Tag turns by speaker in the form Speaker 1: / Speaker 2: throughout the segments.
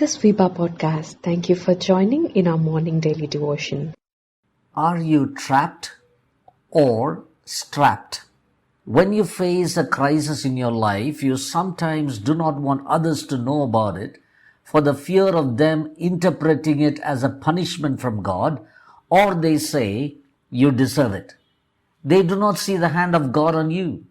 Speaker 1: is Vipa Podcast. Thank you for joining in our morning daily devotion.
Speaker 2: Are you trapped or strapped? When you face a crisis in your life, you sometimes do not want others to know about it for the fear of them interpreting it as a punishment from God, or they say you deserve it. They do not see the hand of God on you.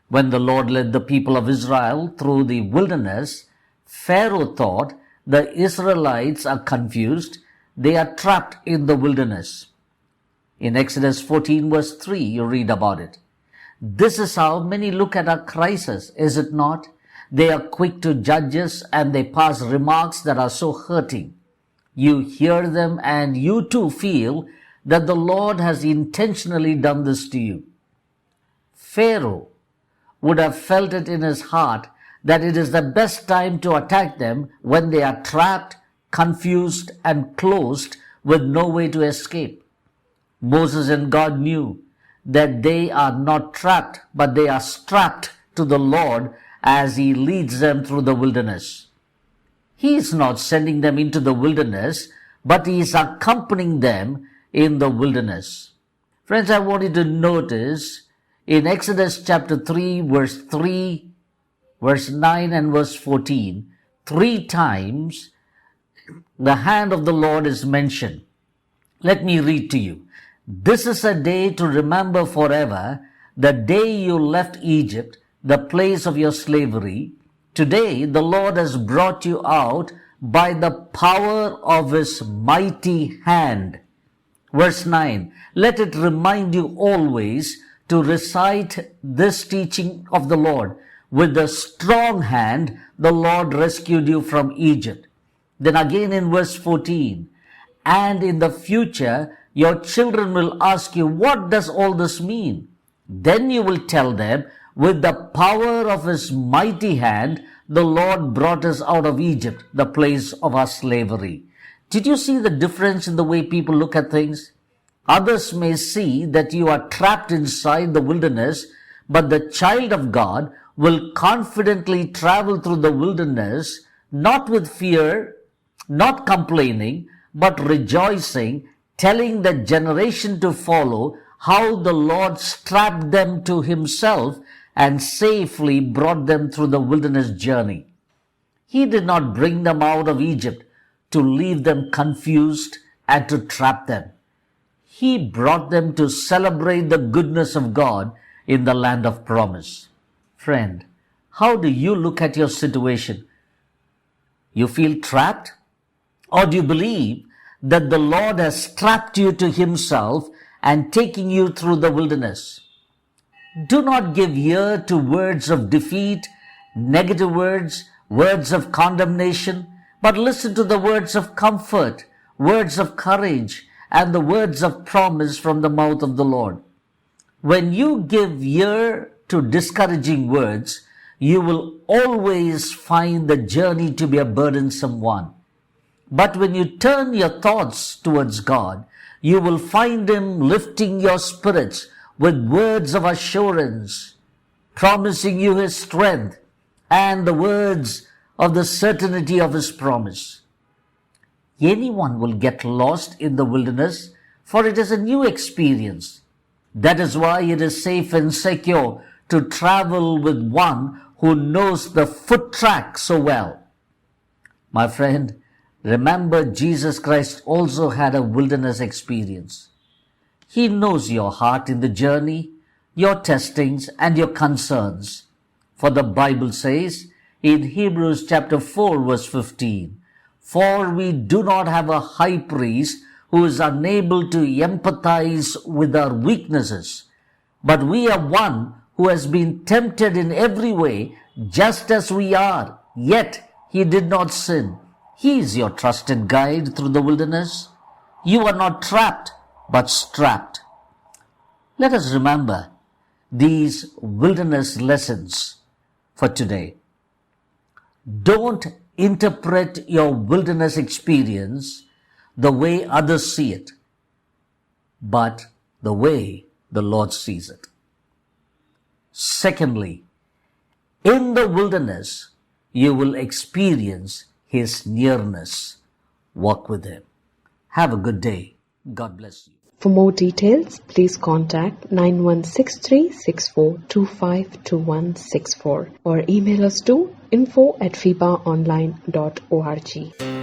Speaker 2: When the Lord led the people of Israel through the wilderness, Pharaoh thought the Israelites are confused. They are trapped in the wilderness. In Exodus 14 verse 3, you read about it. This is how many look at our crisis, is it not? They are quick to judge us and they pass remarks that are so hurting. You hear them and you too feel that the Lord has intentionally done this to you. Pharaoh would have felt it in his heart that it is the best time to attack them when they are trapped, confused, and closed with no way to escape. Moses and God knew that they are not trapped, but they are strapped to the Lord as He leads them through the wilderness. He is not sending them into the wilderness, but He is accompanying them in the wilderness. Friends, I want you to notice in Exodus chapter 3, verse 3, verse 9 and verse 14, 3 times the hand of the Lord is mentioned. Let me read to you. This is a day to remember forever, the day you left Egypt, the place of your slavery. Today the Lord has brought you out by the power of His mighty hand. Verse 9, let it remind you always to recite this teaching of the Lord. With a strong hand, the Lord rescued you from Egypt. Then again in verse 14, and in the future, your children will ask you, what does all this mean? Then you will tell them, with the power of His mighty hand, the Lord brought us out of Egypt, the place of our slavery. Did you see the difference in the way people look at things? Others may see that you are trapped inside the wilderness, but the child of God will confidently travel through the wilderness, not with fear, not complaining, but rejoicing, telling the generation to follow how the Lord strapped them to Himself and safely brought them through the wilderness journey. He did not bring them out of Egypt to leave them confused and to trap them. He brought them to celebrate the goodness of God in the land of promise. Friend, how do you look at your situation? You feel trapped? Or do you believe that the Lord has strapped you to Himself and taking you through the wilderness? Do not give ear to words of defeat, negative words, words of condemnation, but listen to the words of comfort, words of courage, and the words of promise from the mouth of the Lord. When you give ear to discouraging words, you will always find the journey to be a burdensome one. But when you turn your thoughts towards God, you will find Him lifting your spirits with words of assurance, promising you His strength and the words of the certainty of His promise. Anyone will get lost in the wilderness, for it is a new experience. That is why it is safe and secure to travel with one who knows the foot track so well. My friend, remember Jesus Christ also had a wilderness experience. He knows your heart in the journey, your testings, and your concerns. For the Bible says in Hebrews chapter 4 verse 15, for we do not have a high priest who is unable to empathize with our weaknesses, but we have one who has been tempted in every way, just as we are, yet He did not sin. He is your trusted guide through the wilderness. You are not trapped, but strapped. Let us remember these wilderness lessons for today. Don't interpret your wilderness experience the way others see it, but the way the Lord sees it. Secondly, in the wilderness, you will experience His nearness. Walk with Him. Have a good day. God bless you.
Speaker 1: For more details, please contact 916364252164 or email us to info@fibaonline.org.